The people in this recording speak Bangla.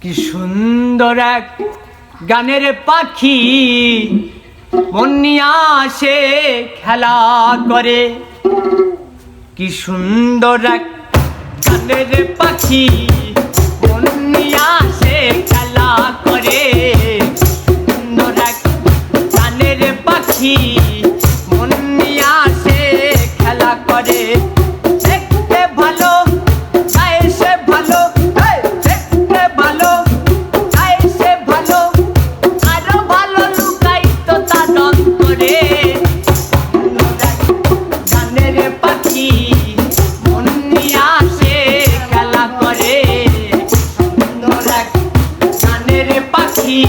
কি সুন্দর এক গানের পাখি মন নিয়ে আসে খেলা করে। কি সুন্দর এক গানের পাখি মন নিয়ে আসে খেলা করে। সুন্দর এক গানের পাখি মন নিয়ে আসে খেলা করে। দেখতে ভালো গায়ে সে ভালো, দেখতে ভালো গায়ে সে ভালো, আরো ভালো লুকায়িত তার অন্তরে। গানের পাখি মন নিয়ে আসে খেলা করে। সুন্দর এক গানের পাখি।